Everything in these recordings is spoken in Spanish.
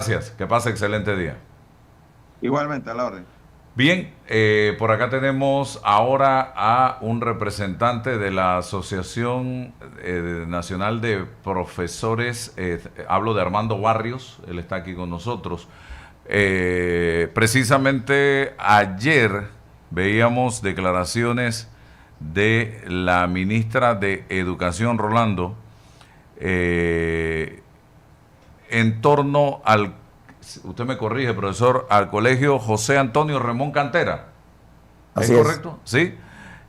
Gracias, que pase excelente día. Igualmente, a la orden. Bien, por acá tenemos ahora a un representante de la Asociación Nacional de Profesores, hablo de Armando Barrios, él está aquí con nosotros. Precisamente ayer veíamos declaraciones de la ministra de Educación, Rolando, eh, en torno al, usted me corrige, profesor, al colegio José Antonio Ramón Cantera. ¿Es Así es. correcto? Sí.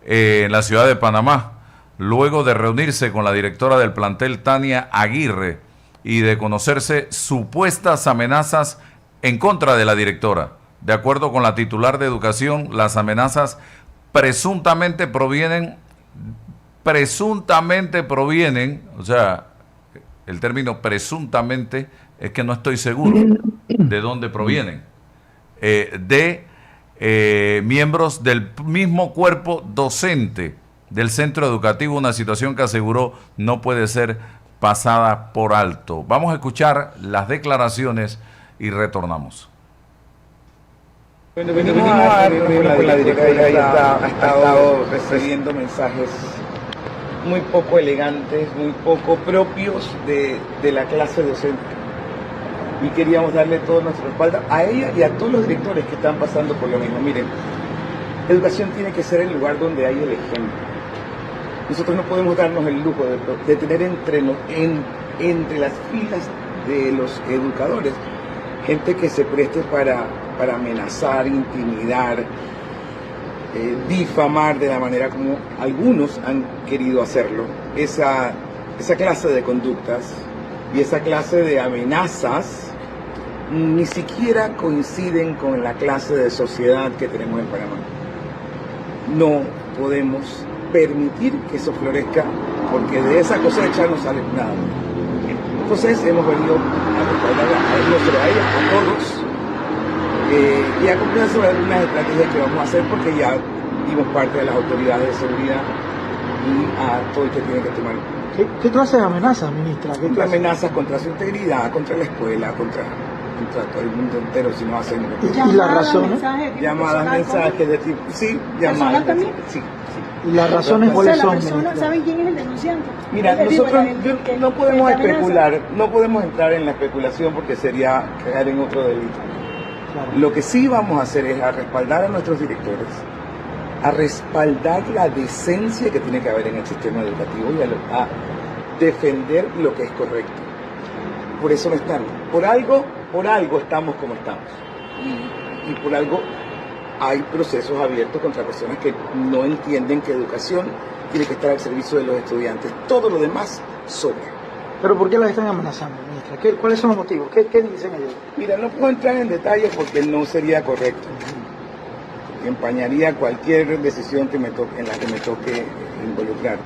En la ciudad de Panamá. Luego de reunirse con la directora del plantel, Tania Aguirre, y de conocerse supuestas amenazas en contra de la directora. De acuerdo con la titular de educación, las amenazas presuntamente provienen, o sea, el término presuntamente es que no estoy seguro de dónde provienen, de miembros del mismo cuerpo docente del centro educativo, una situación que aseguró no puede ser pasada por alto. Vamos a escuchar las declaraciones y retornamos. Bueno, venimos a reunirnos con la directora y ha estado recibiendo mensajes muy poco elegantes, muy poco propios de la clase docente. Y queríamos darle todo nuestro respaldo a ella y a todos los directores que están pasando por lo mismo. Miren, educación tiene que ser el lugar donde hay el ejemplo. Nosotros no podemos darnos el lujo de tener entre las filas de los educadores gente que se preste para amenazar, intimidar, difamar de la manera como algunos han querido hacerlo. Esa clase de conductas y esa clase de amenazas ni siquiera coinciden con la clase de sociedad que tenemos en Panamá. No podemos permitir que eso florezca, porque de esa cosecha no sale nada. Entonces hemos venido a respaldar a ella, a todos, y a conversar sobre algunas estrategias que vamos a hacer, porque ya dimos parte de las autoridades de seguridad y a todo el que tiene que tomar. ¿Qué clase de amenazas, ministra? ¿Qué clase? Amenazas contra su integridad, contra la escuela, contra todo el mundo entero si no hacen. ¿Y las razones? Llamadas, mensajes de tipo. Sí, llamadas. También? Sí. ¿Y las razones cuáles son, persona, ministra? ¿saben quién es el denunciante? Mira, Digo, nosotros el no podemos que amenaza. especular, no podemos entrar en la especulación porque sería caer en otro delito. Claro. Lo que sí vamos a hacer es a respaldar a nuestros directores, a respaldar la decencia que tiene que haber en el sistema educativo y a defender lo que es correcto. Por eso no están. Por algo estamos como estamos. Y por algo hay procesos abiertos contra personas que no entienden que educación tiene que estar al servicio de los estudiantes. Todo lo demás sobra. ¿Pero por qué las están amenazando, ministra? ¿Cuáles son los motivos? ¿Qué dicen ellos? Mira, no puedo entrar en detalles porque no sería correcto. Empañaría cualquier decisión en la que me toque involucrar.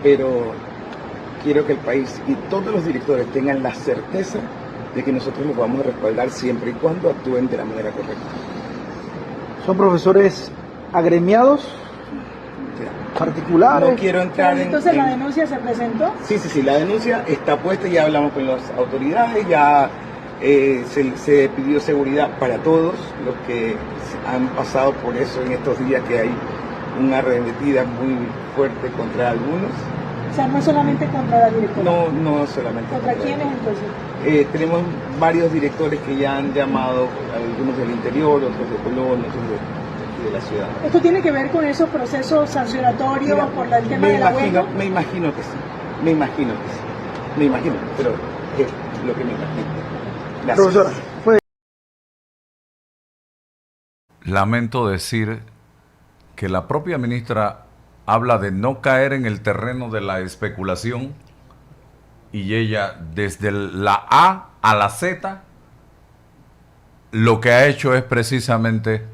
Pero quiero que el país y todos los directores tengan la certeza de que nosotros los vamos a respaldar siempre y cuando actúen de la manera correcta. ¿Son profesores agremiados, particulares? No quiero entrar en... Entonces la denuncia se presentó. Sí, la denuncia está puesta, ya hablamos con las autoridades, ya se pidió seguridad para todos los que han pasado por eso en estos días, que hay una arremetida muy fuerte contra algunos. O sea, no solamente contra la directora. No solamente. ¿Contra quiénes entonces? Tenemos varios directores que ya han llamado, algunos del interior, otros de Colón, otros de la ciudad. ¿Esto tiene que ver con esos procesos sancionatorios? Mira, por el tema de la huelga? Me imagino que sí, pero es lo que me imagino. Gracias. Profesora, Lamento decir que la propia ministra habla de no caer en el terreno de la especulación y ella desde la A a la Z lo que ha hecho es precisamente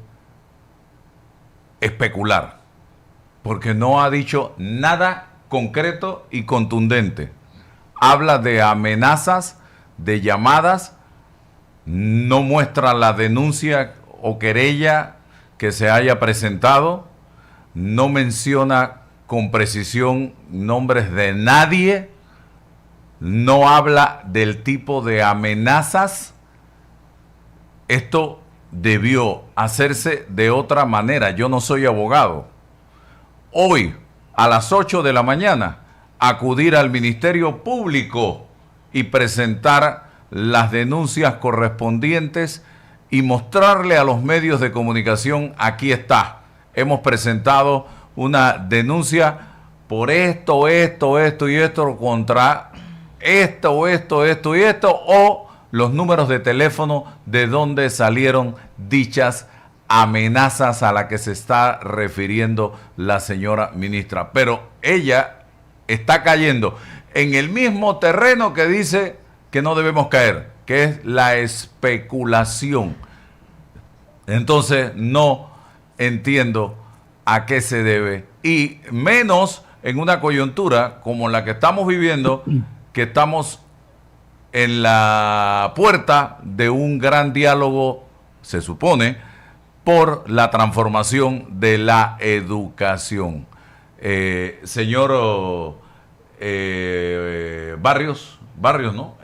especular, porque no ha dicho nada concreto y contundente. Habla de amenazas, de llamadas, no muestra la denuncia o querella que se haya presentado, no menciona con precisión nombres de nadie no habla del tipo de amenazas. Esto debió hacerse de otra manera. Yo no soy abogado. Hoy, a las 8 de la mañana, acudir al Ministerio Público y presentar las denuncias correspondientes y mostrarle a los medios de comunicación: aquí está, hemos presentado una denuncia por esto y esto contra esto y esto, o los números de teléfono de donde salieron dichas amenazas a las que se está refiriendo la señora ministra. Pero ella está cayendo en el mismo terreno que dice que no debemos caer, que es la especulación. Entonces no entiendo a qué se debe, y menos en una coyuntura como la que estamos viviendo, que estamos en la puerta de un gran diálogo, se supone, por la transformación de la educación. Señor Barrios, ¿no?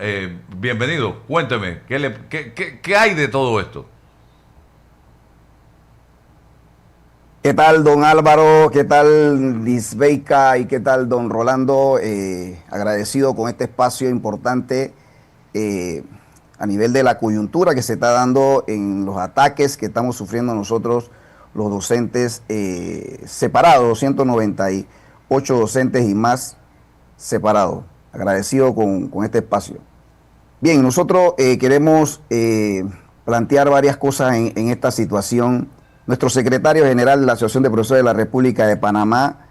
Bienvenido, cuénteme, ¿qué hay de todo esto? ¿Qué tal, don Álvaro? ¿Qué tal, Lisbeica? ¿Y qué tal, don Rolando? Agradecido con este espacio importante a nivel de la coyuntura que se está dando en los ataques que estamos sufriendo nosotros, los docentes separados, 298 docentes y más separados. Agradecido con este espacio. Bien, nosotros queremos plantear varias cosas en esta situación. Nuestro secretario general de la Asociación de Profesores de la República de Panamá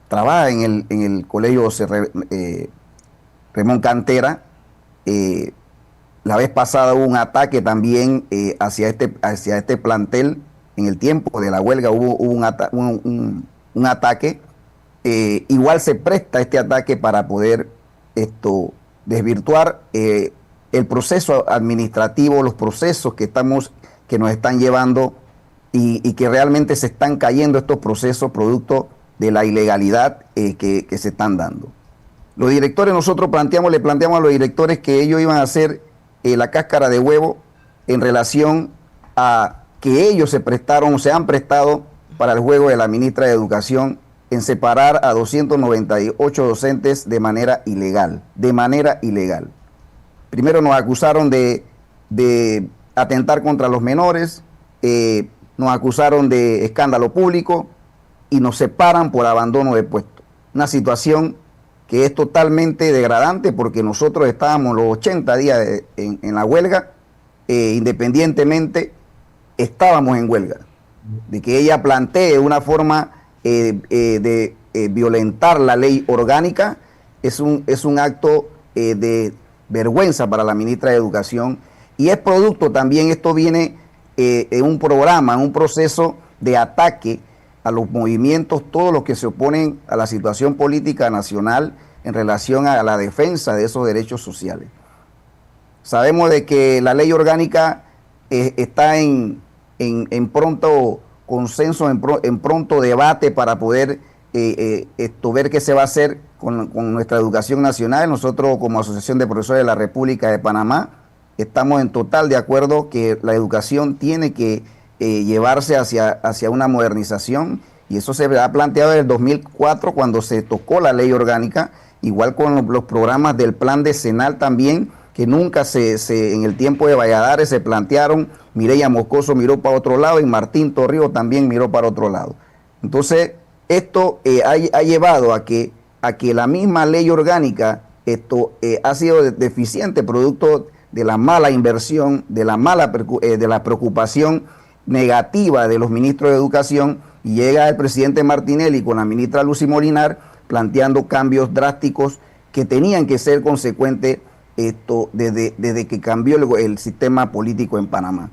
trabaja en el colegio Ramón Cantera. La vez pasada hubo un ataque también hacia este plantel. En el tiempo de la huelga hubo un ataque. Igual se presta este ataque para poder desvirtuar el proceso administrativo, los procesos que nos están llevando y que realmente se están cayendo estos procesos producto de la ilegalidad que se están dando. Los directores, nosotros le planteamos a los directores que ellos iban a hacer la cáscara de huevo en relación a que ellos se han prestado para el juego de la ministra de Educación en separar a 298 docentes de manera ilegal. Primero nos acusaron de atentar contra los menores, nos acusaron de escándalo público y nos separan por abandono de puesto. Una situación que es totalmente degradante porque nosotros estábamos los 80 días en la huelga, independientemente estábamos en huelga. De que ella plantee una forma de violentar la ley orgánica es un acto de vergüenza para la ministra de Educación. Y es producto también, esto viene en un programa, en un proceso de ataque a los movimientos, todos los que se oponen a la situación política nacional en relación a la defensa de esos derechos sociales. Sabemos de que la ley orgánica está en pronto consenso, en pronto debate para poder ver qué se va a hacer con nuestra educación nacional. Nosotros, como Asociación de Profesores de la República de Panamá, estamos en total de acuerdo que la educación tiene que llevarse hacia una modernización, y eso se ha planteado desde el 2004 cuando se tocó la ley orgánica, igual con los programas del plan decenal también, que nunca en el tiempo de Valladares se plantearon. Mireya Moscoso miró para otro lado y Martín Torrijos también miró para otro lado. Entonces, esto ha llevado a que la misma ley orgánica ha sido deficiente, producto de la mala inversión, de la preocupación negativa de los ministros de Educación, y llega el presidente Martinelli con la ministra Lucy Molinar planteando cambios drásticos que tenían que ser consecuentes desde que cambió el sistema político en Panamá.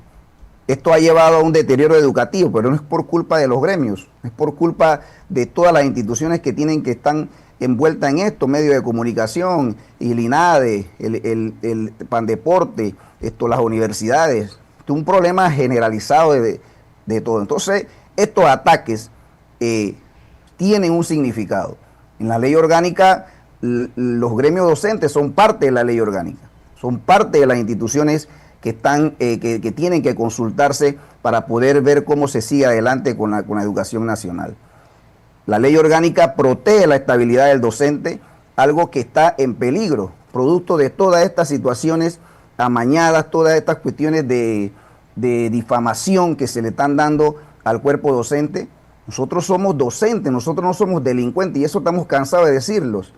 Esto ha llevado a un deterioro educativo, pero no es por culpa de los gremios, es por culpa de todas las instituciones que están envueltas en esto, medios de comunicación, el INADE, el Pandeporte, las universidades. Esto es un problema generalizado de todo. Entonces, estos ataques tienen un significado. En la ley orgánica los gremios docentes son parte de la ley orgánica, son parte de las instituciones que están, que tienen que consultarse para poder ver cómo se sigue adelante con la educación nacional. La ley orgánica protege la estabilidad del docente, algo que está en peligro, producto de todas estas situaciones amañadas, todas estas cuestiones de difamación que se le están dando al cuerpo docente. Nosotros somos docentes, nosotros no somos delincuentes, y eso estamos cansados de decirlos.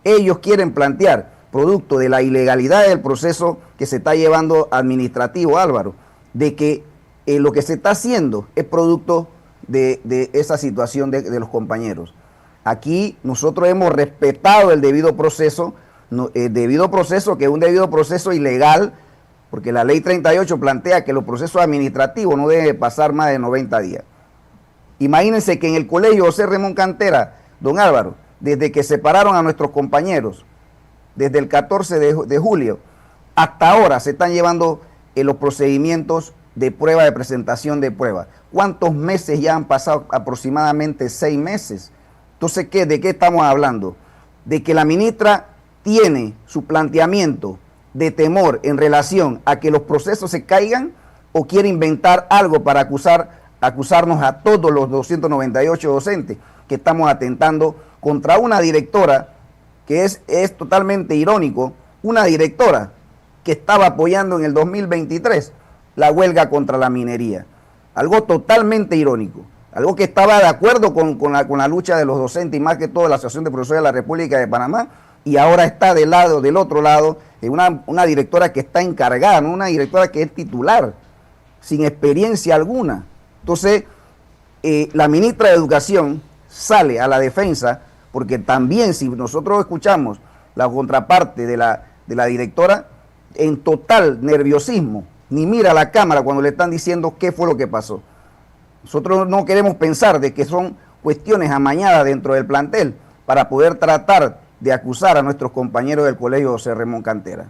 Ellos quieren plantear, producto de la ilegalidad del proceso que se está llevando administrativo, Álvaro, de que lo que se está haciendo es producto de esa situación de los compañeros. Aquí nosotros hemos respetado el debido proceso, que es un debido proceso ilegal, porque la ley 38 plantea que los procesos administrativos no deben pasar más de 90 días. Imagínense que en el colegio José Ramón Cantera, don Álvaro, desde que separaron a nuestros compañeros, desde el 14 de julio, hasta ahora se están llevando los procedimientos de prueba, de presentación de prueba. ¿Cuántos meses ya han pasado? Aproximadamente 6 meses. Entonces, ¿de qué estamos hablando? De que la ministra tiene su planteamiento de temor en relación a que los procesos se caigan, o quiere inventar algo para acusarnos a todos los 298 docentes que estamos atentando contra una directora que es totalmente irónico, una directora que estaba apoyando en el 2023 la huelga contra la minería. Algo totalmente irónico, algo que estaba de acuerdo con la lucha de los docentes, y más que todo la Asociación de Profesores de la República de Panamá, y ahora está del otro lado, una directora que está encargada, no una directora que es titular, sin experiencia alguna. Entonces, la ministra de Educación sale a la defensa, porque también, si nosotros escuchamos la contraparte de la directora, en total nerviosismo, ni mira a la cámara cuando le están diciendo qué fue lo que pasó. Nosotros no queremos pensar de que son cuestiones amañadas dentro del plantel para poder tratar de acusar a nuestros compañeros del colegio José Ramón Cantera.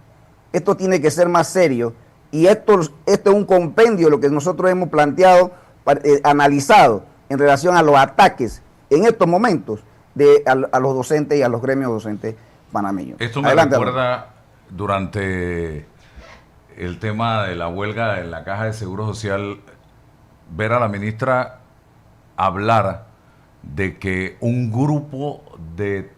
Esto tiene que ser más serio, y esto es un compendio de lo que nosotros hemos planteado, analizado en relación a los ataques en estos momentos a los docentes y a los gremios docentes panameños. Esto me recuerda durante el tema de la huelga en la Caja de Seguro Social, ver a la ministra hablar de que un grupo de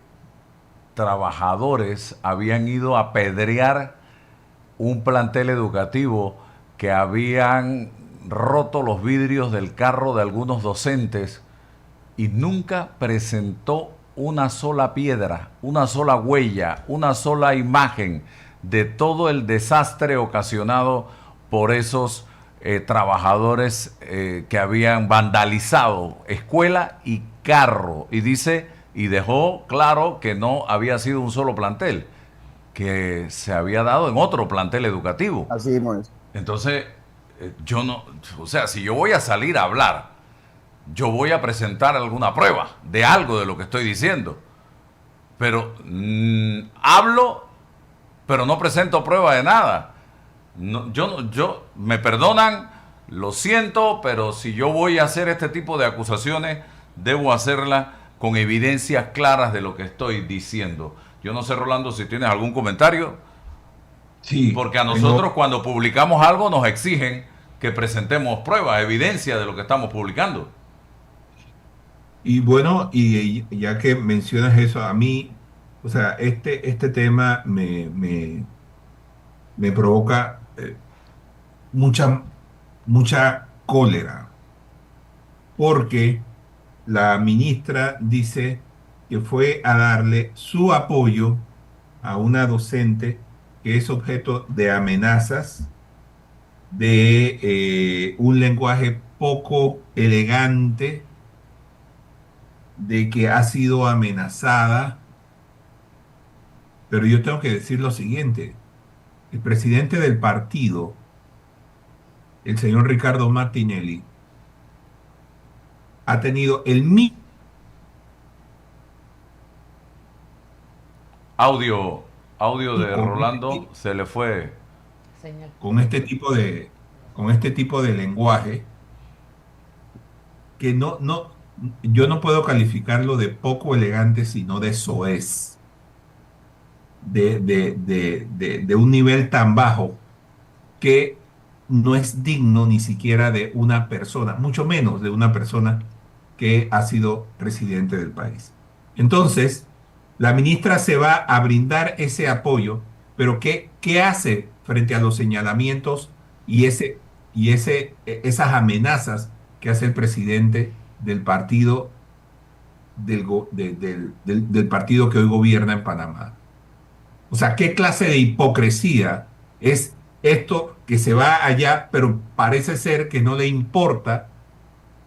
trabajadores habían ido a apedrear un plantel educativo, que habían roto los vidrios del carro de algunos docentes, y nunca presentó una sola piedra, una sola huella, una sola imagen de todo el desastre ocasionado por esos trabajadores que habían vandalizado escuela y carro. Y dice, y dejó claro que no había sido un solo plantel, que se había dado en otro plantel educativo. Así es. Entonces, yo no, o sea, si yo voy a salir a hablar, yo voy a presentar alguna prueba de algo de lo que estoy diciendo, pero hablo, pero no presento prueba de nada. No, yo me perdonan, lo siento, pero si yo voy a hacer este tipo de acusaciones, debo hacerlas con evidencias claras de lo que estoy diciendo. Yo no sé, Rolando, si tienes algún comentario. Sí. Porque a nosotros cuando publicamos algo nos exigen que presentemos pruebas, evidencia de lo que estamos publicando. Y bueno, y ya que mencionas eso, a mí, o sea, este tema me provoca mucha cólera, porque la ministra dice que fue a darle su apoyo a una docente que es objeto de amenazas, de un lenguaje poco elegante, de que ha sido amenazada. Pero yo tengo que decir lo siguiente: el presidente del partido, el señor Ricardo Martinelli, ha tenido el mismo audio de Rolando se le fue con este tipo de lenguaje, que yo no puedo calificarlo de poco elegante, sino de soez. de un nivel tan bajo que no es digno ni siquiera de una persona, mucho menos de una persona que ha sido presidente del país. Entonces, la ministra se va a brindar ese apoyo, pero ¿qué hace frente a los señalamientos y esas amenazas que hace el presidente del partido del partido que hoy gobierna en Panamá? O sea, ¿qué clase de hipocresía es esto que se va allá, pero parece ser que no le importa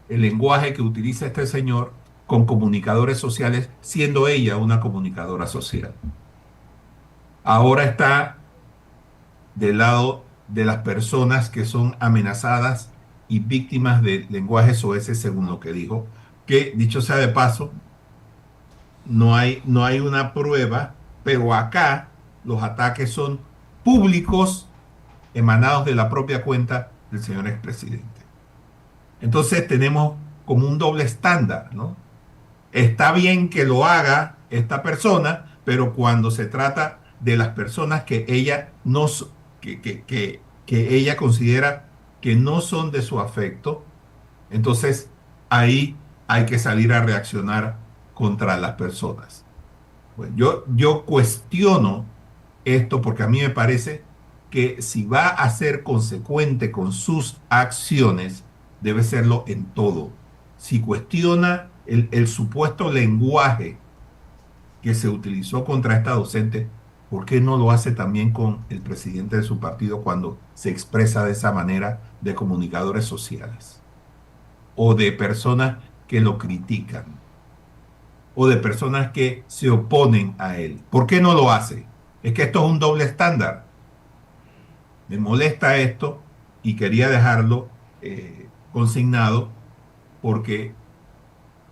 el lenguaje que utiliza este señor con comunicadores sociales, siendo ella una comunicadora social? Ahora está del lado de las personas que son amenazadas y víctimas de lenguaje SOS, según lo que dijo, que dicho sea de paso, no hay una prueba, pero acá los ataques son públicos, emanados de la propia cuenta del señor expresidente. Entonces tenemos como un doble estándar, ¿no? Está bien que lo haga esta persona, pero cuando se trata de las personas que ella que ella considera que no son de su afecto, entonces ahí hay que salir a reaccionar contra las personas. Bueno, yo cuestiono esto porque a mí me parece que si va a ser consecuente con sus acciones, debe serlo en todo. Si cuestiona el supuesto lenguaje que se utilizó contra esta docente, ¿por qué no lo hace también con el presidente de su partido cuando se expresa de esa manera de comunicadores sociales? O de personas que lo critican, o de personas que se oponen a él. ¿Por qué no lo hace? Es que esto es un doble estándar. Me molesta esto y quería dejarlo consignado porque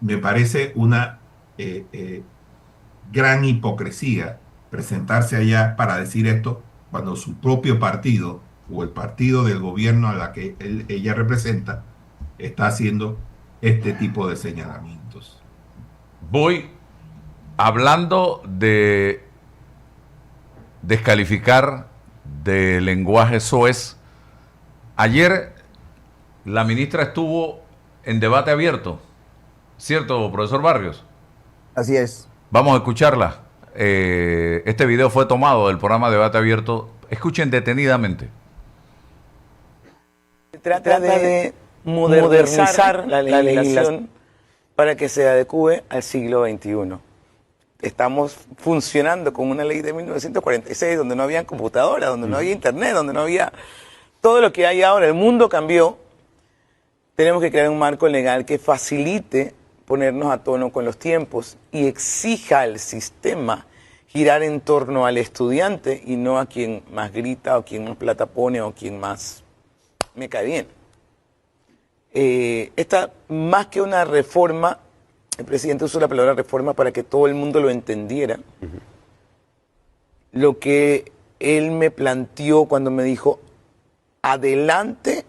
me parece una gran hipocresía presentarse allá para decir esto cuando su propio partido o el partido del gobierno a la que ella representa está haciendo este tipo de señalamientos. Voy hablando de descalificar de lenguaje soez. Ayer la ministra estuvo en debate abierto, ¿cierto, profesor Barrios? Así es. Vamos a escucharla. Este video fue tomado del programa Debate Abierto. Escuchen detenidamente. Se trata de modernizar la legislación para que se adecue al siglo XXI. Estamos funcionando con una ley de 1946 donde no había computadoras, donde no había internet, donde no había todo lo que hay ahora. El mundo cambió. Tenemos que crear un marco legal que facilite ponernos a tono con los tiempos y exija al sistema girar en torno al estudiante y no a quien más grita o quien más plata pone o quien más me cae bien. Esta, más que una reforma, el presidente usó la palabra reforma para que todo el mundo lo entendiera. Lo que él me planteó cuando me dijo, adelante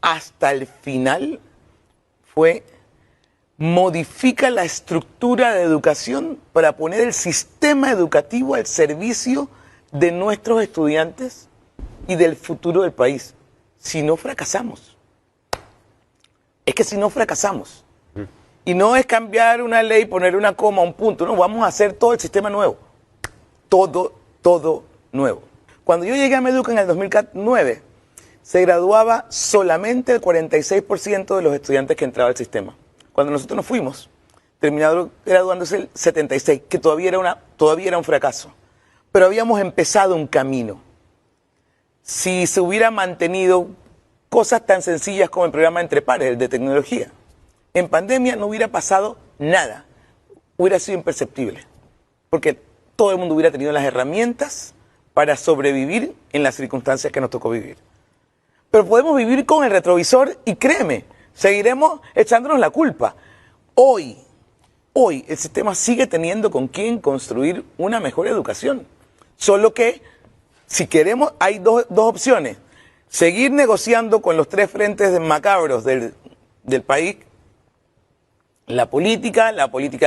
hasta el final, fue modifica la estructura de educación para poner el sistema educativo al servicio de nuestros estudiantes y del futuro del país. Si no, fracasamos. Es que si no, fracasamos. Y no es cambiar una ley, poner una coma, un punto. No, vamos a hacer todo el sistema nuevo. Todo nuevo. Cuando yo llegué a Meduca en el 2009, se graduaba solamente el 46% de los estudiantes que entraban al sistema. Cuando nosotros nos fuimos, terminaron graduándose el 76%, que todavía era un fracaso. Pero habíamos empezado un camino. Si se hubiera mantenido cosas tan sencillas como el programa Entre Pares, el de tecnología, en pandemia no hubiera pasado nada. Hubiera sido imperceptible. Porque todo el mundo hubiera tenido las herramientas para sobrevivir en las circunstancias que nos tocó vivir. Pero podemos vivir con el retrovisor y créeme, seguiremos echándonos la culpa. Hoy el sistema sigue teniendo con quién construir una mejor educación. Solo que, si queremos, hay dos opciones. Seguir negociando con los tres frentes macabros del país, la política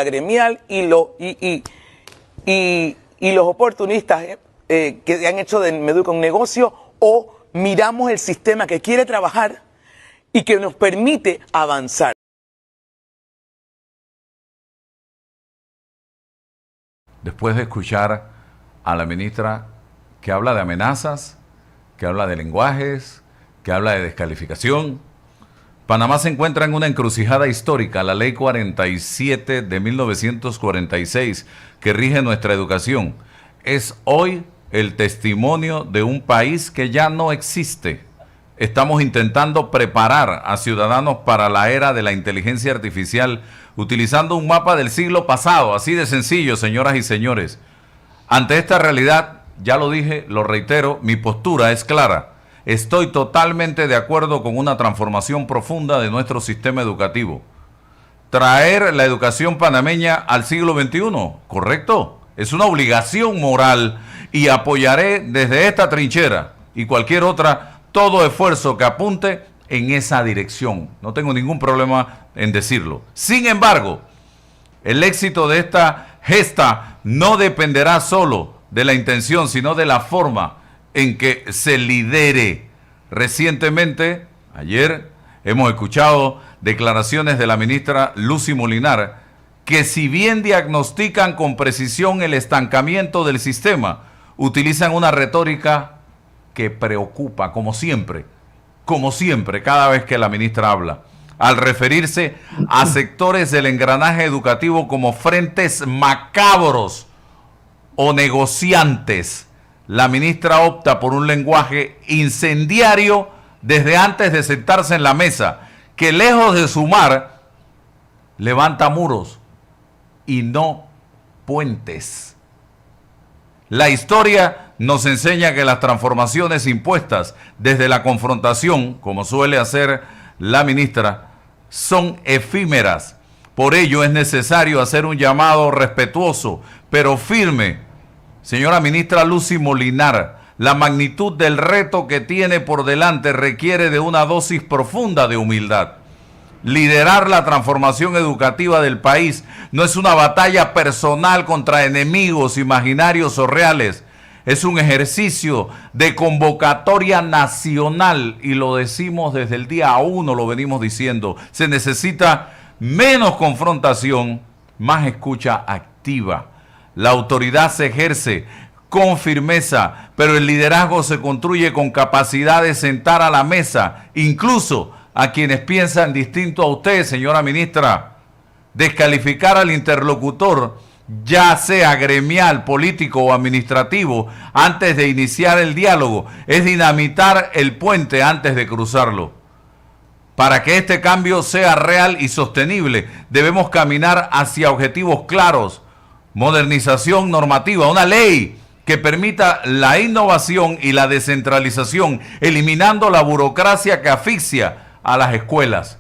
gremial y y los oportunistas que han hecho de Meduca un negocio, o miramos el sistema que quiere trabajar y que nos permite avanzar. Después de escuchar a la ministra que habla de amenazas, que habla de lenguajes, que habla de descalificación, Panamá se encuentra en una encrucijada histórica, la Ley 47 de 1946, que rige nuestra educación. Es hoy el testimonio de un país que ya no existe. Estamos intentando preparar a ciudadanos para la era de la inteligencia artificial utilizando un mapa del siglo pasado, así de sencillo, señoras y señores. Ante esta realidad, ya lo dije, lo reitero, mi postura es clara. Estoy totalmente de acuerdo con una transformación profunda de nuestro sistema educativo. Traer la educación panameña al siglo XXI, ¿correcto? Es una obligación moral y apoyaré desde esta trinchera y cualquier otra todo esfuerzo que apunte en esa dirección. No tengo ningún problema en decirlo. Sin embargo, el éxito de esta gesta no dependerá solo de la intención, sino de la forma en que se lidere. Recientemente, ayer, hemos escuchado declaraciones de la ministra Lucy Molinar, que si bien diagnostican con precisión el estancamiento del sistema, utilizan una retórica que preocupa, como siempre, cada vez que la ministra habla, al referirse a sectores del engranaje educativo como frentes macabros o negociantes. La ministra opta por un lenguaje incendiario desde antes de sentarse en la mesa, que lejos de sumar, levanta muros y no puentes. La historia nos enseña que las transformaciones impuestas desde la confrontación, como suele hacer la ministra, son efímeras. Por ello es necesario hacer un llamado respetuoso, pero firme. Señora ministra Lucy Molinar, la magnitud del reto que tiene por delante requiere de una dosis profunda de humildad. Liderar la transformación educativa del país no es una batalla personal contra enemigos imaginarios o reales. Es un ejercicio de convocatoria nacional y lo decimos desde el día 1, lo venimos diciendo. Se necesita menos confrontación, más escucha activa. La autoridad se ejerce con firmeza, pero el liderazgo se construye con capacidad de sentar a la mesa, incluso a quienes piensan distinto a usted, señora ministra. Descalificar al interlocutor, ya sea gremial, político o administrativo, antes de iniciar el diálogo, es dinamitar el puente antes de cruzarlo. Para que este cambio sea real y sostenible, debemos caminar hacia objetivos claros. Modernización normativa, una ley que permita la innovación y la descentralización, eliminando la burocracia que asfixia a las escuelas.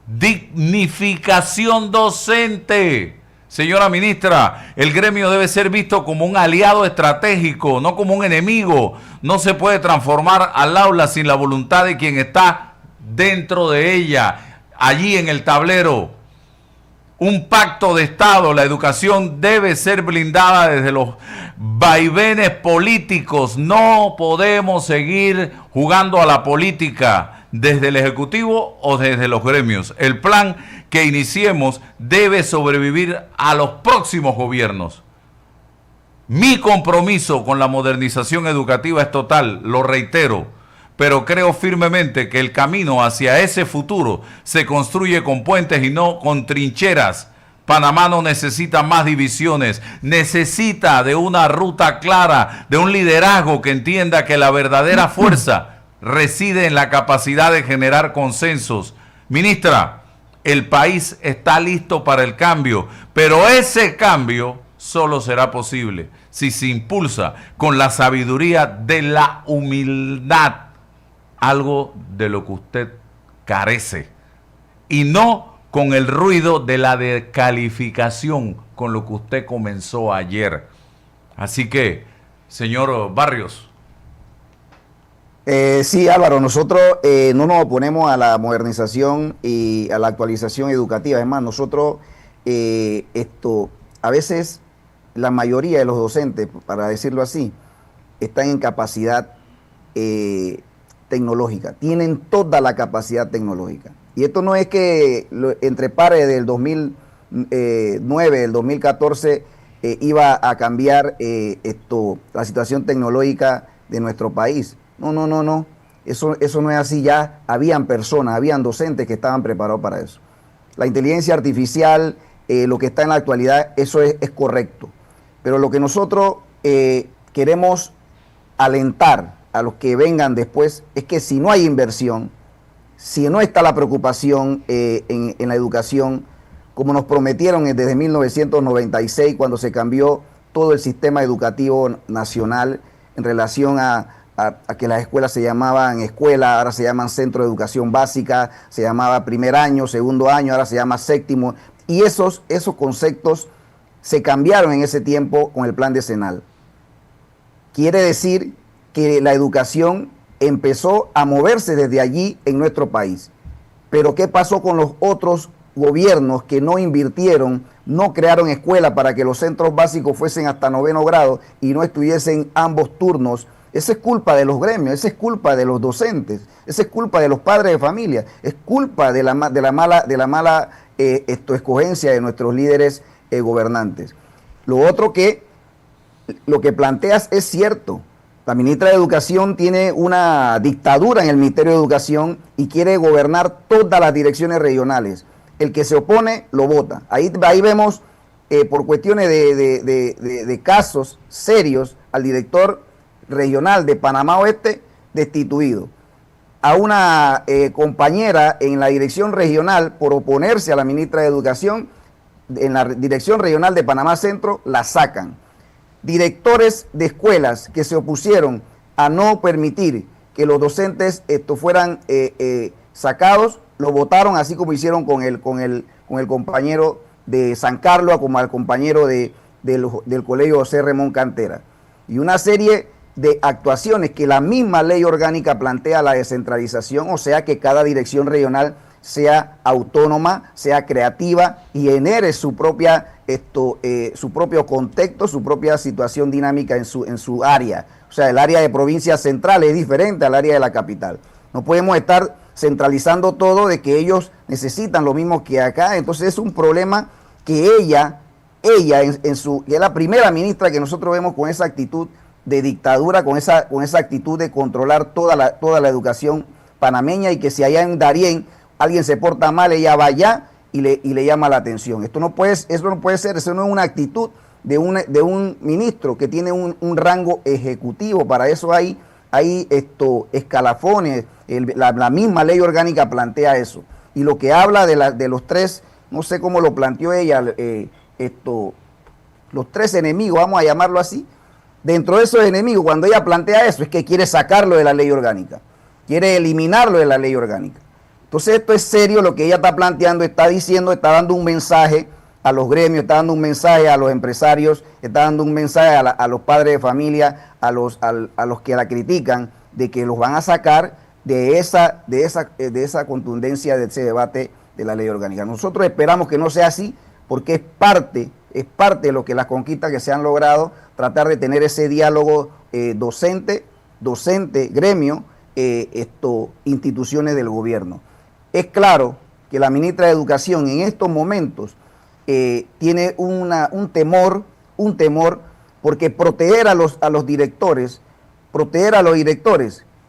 Dignificación docente. Señora ministra, el gremio debe ser visto como un aliado estratégico, no como un enemigo. No se puede transformar al aula sin la voluntad de quien está dentro de ella, allí en el tablero. Un pacto de Estado, la educación debe ser blindada desde los vaivenes políticos. No podemos seguir jugando a la política desde el Ejecutivo o desde los gremios. El plan que iniciemos debe sobrevivir a los próximos gobiernos. Mi compromiso con la modernización educativa es total, lo reitero, pero creo firmemente que el camino hacia ese futuro se construye con puentes y no con trincheras. Panamá no necesita más divisiones, necesita de una ruta clara, de un liderazgo que entienda que la verdadera fuerza reside en la capacidad de generar consensos. Ministra, el país está listo para el cambio, pero ese cambio solo será posible si se impulsa con la sabiduría de la humildad, algo de lo que usted carece, y no con el ruido de la descalificación con lo que usted comenzó ayer. Así que, señor Barrios. Sí, Álvaro, nosotros no nos oponemos a la modernización y a la actualización educativa. Es más, nosotros a veces la mayoría de los docentes, para decirlo así, están en capacidad tecnológica, tienen toda la capacidad tecnológica. Y esto no es que entre pares del 2009, del 2014, iba a cambiar la situación tecnológica de nuestro país. No. Eso no es así. Ya habían personas, habían docentes que estaban preparados para eso. La inteligencia artificial, lo que está en la actualidad, eso es correcto. Pero lo que nosotros queremos alentar a los que vengan después es que si no hay inversión, si no está la preocupación en la educación, como nos prometieron desde 1996, cuando se cambió todo el sistema educativo nacional en relación a que las escuelas se llamaban escuela, ahora se llaman centro de educación básica, se llamaba primer año, segundo año, ahora se llama séptimo, y esos conceptos se cambiaron en ese tiempo con el plan decenal. Quiere decir que la educación empezó a moverse desde allí en nuestro país. Pero ¿qué pasó con los otros gobiernos que no invirtieron, no crearon escuelas para que los centros básicos fuesen hasta 9º grado y no estuviesen ambos turnos? Esa es culpa de los gremios, esa es culpa de los docentes, esa es culpa de los padres de familia, es culpa de la mala escogencia de nuestros líderes gobernantes. Lo que planteas es cierto. La ministra de Educación tiene una dictadura en el Ministerio de Educación y quiere gobernar todas las direcciones regionales. El que se opone lo vota. Ahí vemos por cuestiones de casos serios al director regional de Panamá Oeste destituido. A una compañera en la dirección regional por oponerse a la ministra de Educación, en la dirección regional de Panamá Centro, la sacan. Directores de escuelas que se opusieron a no permitir que los docentes fueran sacados, lo votaron, así como hicieron con el compañero de San Carlos, como al compañero del Colegio José Ramón Cantera. Y una serie de actuaciones que la misma ley orgánica plantea, la descentralización, o sea que cada dirección regional sea autónoma, sea creativa y genere su propio contexto, su propia situación dinámica en su área. O sea, el área de provincia central es diferente al área de la capital. No podemos estar centralizando todo de que ellos necesitan lo mismo que acá. Entonces es un problema que ella que es la primera ministra que nosotros vemos con esa actitud de dictadura, con esa actitud de controlar toda la educación panameña, y que si allá en Darién alguien se porta mal, ella va allá y le llama la atención. Eso no puede ser, eso no es una actitud de un ministro que tiene un rango ejecutivo. Para eso hay escalafones, la misma ley orgánica plantea eso. Y lo que habla de los tres, no sé cómo lo planteó ella, los tres enemigos, vamos a llamarlo así. Dentro de esos enemigos, cuando ella plantea eso, es que quiere sacarlo de la ley orgánica, quiere eliminarlo de la ley orgánica. Entonces esto es serio lo que ella está planteando, está diciendo, está dando un mensaje a los gremios, está dando un mensaje a los empresarios, está dando un mensaje a los padres de familia, a los que la critican, de que los van a sacar de esa contundencia de ese debate de la ley orgánica. Nosotros esperamos que no sea así, porque es parte de lo que las conquistas que se han logrado, tratar de tener ese diálogo docente, gremio, instituciones del gobierno. Es claro que la ministra de Educación en estos momentos tiene un temor, porque proteger a los directores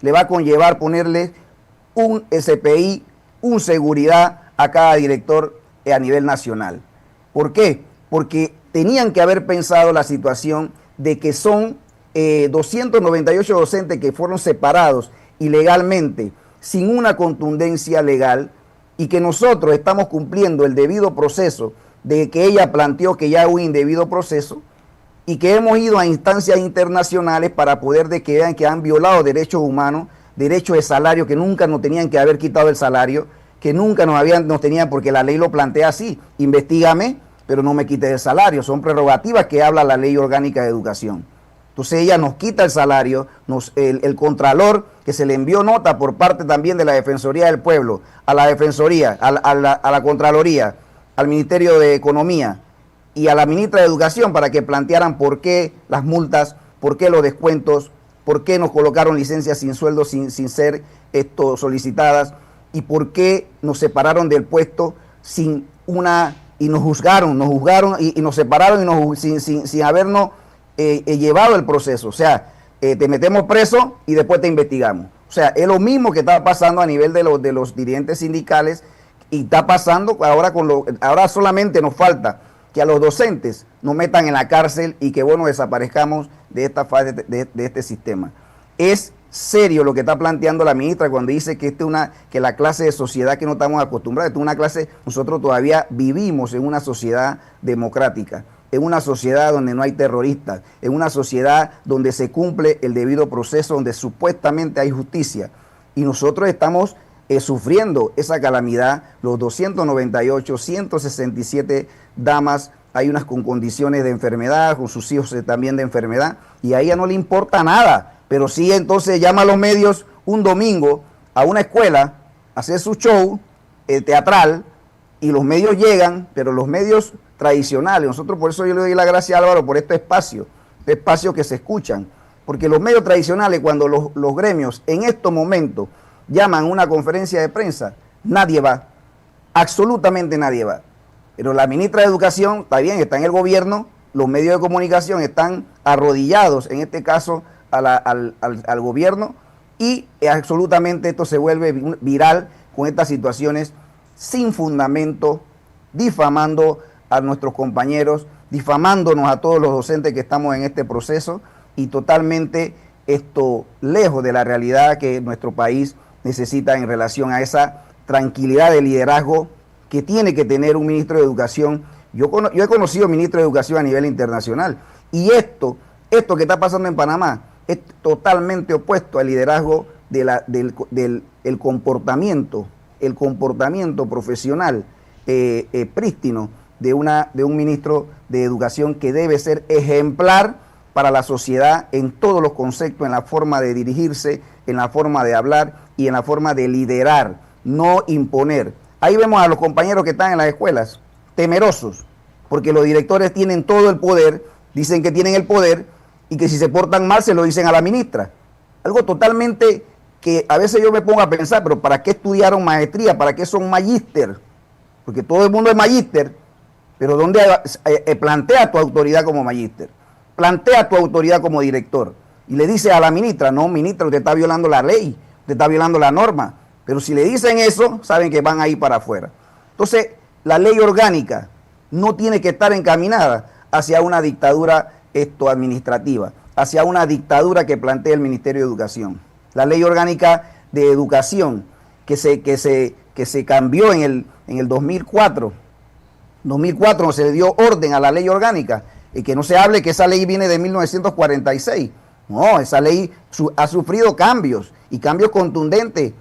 le va a conllevar ponerle un SPI, un seguridad a cada director a nivel nacional. ¿Por qué? Porque tenían que haber pensado la situación de que son 298 docentes que fueron separados ilegalmente, sin una contundencia legal, y que nosotros estamos cumpliendo el debido proceso de que ella planteó que ya hay un indebido proceso, y que hemos ido a instancias internacionales para poder de que vean que han violado derechos humanos, derechos de salario, que nunca nos tenían que haber quitado el salario, que nunca nos tenían, porque la ley lo plantea así: investígame, pero no me quites el salario. Son prerrogativas que habla la ley orgánica de educación. Entonces ella nos quita el salario, el contralor, que se le envió nota por parte también de la Defensoría del Pueblo, a la Defensoría, a la Contraloría, al Ministerio de Economía, y a la ministra de Educación para que plantearan por qué las multas, por qué los descuentos, por qué nos colocaron licencias sin sueldo, sin ser solicitadas, y por qué nos separaron del puesto sin una, y nos juzgaron y nos separaron sin habernos llevado el proceso. O sea, te metemos preso y después te investigamos. O sea, es lo mismo que está pasando a nivel de los dirigentes sindicales, y está pasando ahora ahora solamente nos falta que a los docentes nos metan en la cárcel y que bueno, desaparezcamos de esta fase de este sistema. Es serio lo que está planteando la ministra cuando dice que que la clase de sociedad que no estamos acostumbrados, esta es una clase, nosotros todavía vivimos en una sociedad democrática, en una sociedad donde no hay terroristas, en una sociedad donde se cumple el debido proceso, donde supuestamente hay justicia, y nosotros estamos sufriendo esa calamidad. Los 298, 167 damas, hay unas con condiciones de enfermedad, con sus hijos también de enfermedad, y a ella no le importa nada, pero sí entonces llama a los medios un domingo a una escuela a hacer su show teatral, y los medios llegan, pero los medios tradicionales, nosotros por eso yo le doy la gracia a Álvaro por este espacio que se escuchan, porque los medios tradicionales, cuando los gremios en estos momentos llaman a una conferencia de prensa, nadie va, absolutamente nadie va. Pero la ministra de Educación, está bien, está en el gobierno, los medios de comunicación están arrodillados, en este caso, al gobierno, y absolutamente esto se vuelve viral con estas situaciones sin fundamento, difamando a nuestros compañeros, difamándonos a todos los docentes que estamos en este proceso, y totalmente lejos de la realidad que nuestro país necesita en relación a esa tranquilidad de liderazgo que tiene que tener un ministro de Educación. Yo he conocido ministros de Educación a nivel internacional, y esto que está pasando en Panamá es totalmente opuesto al liderazgo del comportamiento profesional prístino de un ministro de Educación, que debe ser ejemplar para la sociedad en todos los conceptos, en la forma de dirigirse, en la forma de hablar y en la forma de liderar, no imponer. Ahí vemos a los compañeros que están en las escuelas temerosos, porque los directores tienen todo el poder, dicen que tienen el poder, y que si se portan mal se lo dicen a la ministra. Algo totalmente que a veces yo me pongo a pensar, pero ¿para qué estudiaron maestría? ¿Para qué son magíster? Porque todo el mundo es magíster, pero ¿dónde plantea tu autoridad como magíster? Plantea tu autoridad como director. Y le dice a la ministra, no, ministra, usted está violando la ley, usted está violando la norma. Pero si le dicen eso, saben que van a ir para afuera. Entonces, la ley orgánica no tiene que estar encaminada hacia una dictadura administrativa, hacia una dictadura que plantea el Ministerio de Educación. La ley orgánica de educación que se cambió en el 2004 se le dio orden a la ley orgánica, y que no se hable que esa ley viene de 1946. No, esa ley ha sufrido cambios, y cambios contundentes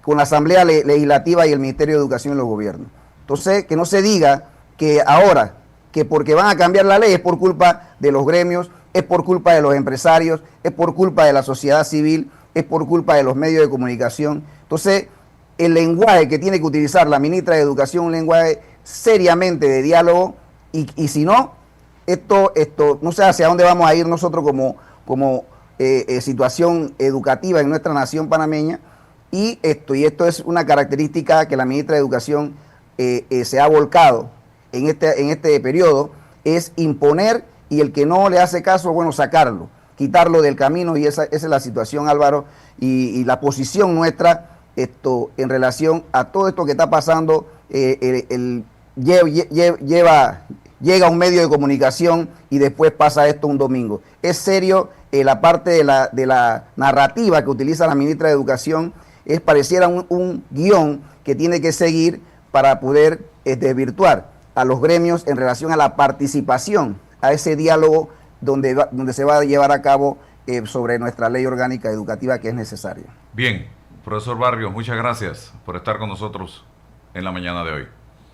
con la Asamblea Legislativa y el Ministerio de Educación y los gobiernos. Entonces, que no se diga que ahora, que porque van a cambiar la ley es por culpa de los gremios, es por culpa de los empresarios, es por culpa de la sociedad civil, es por culpa de los medios de comunicación. Entonces, el lenguaje que tiene que utilizar la ministra de Educación, un lenguaje seriamente de diálogo, y si no, esto no sé hacia dónde vamos a ir nosotros como situación educativa en nuestra nación panameña, y esto es una característica que la ministra de Educación se ha volcado en este periodo, es imponer, y el que no le hace caso, bueno, sacarlo, quitarlo del camino, y esa es la situación, Álvaro, y la posición nuestra en relación a todo esto que está pasando. Llega un medio de comunicación y después pasa esto un domingo. Es serio la parte de la narrativa que utiliza la ministra de Educación, pareciera un guión que tiene que seguir para poder desvirtuar a los gremios en relación a la participación, a ese diálogo donde se va a llevar a cabo sobre nuestra ley orgánica educativa, que es necesaria. Bien, profesor Barrios, muchas gracias por estar con nosotros en la mañana de hoy.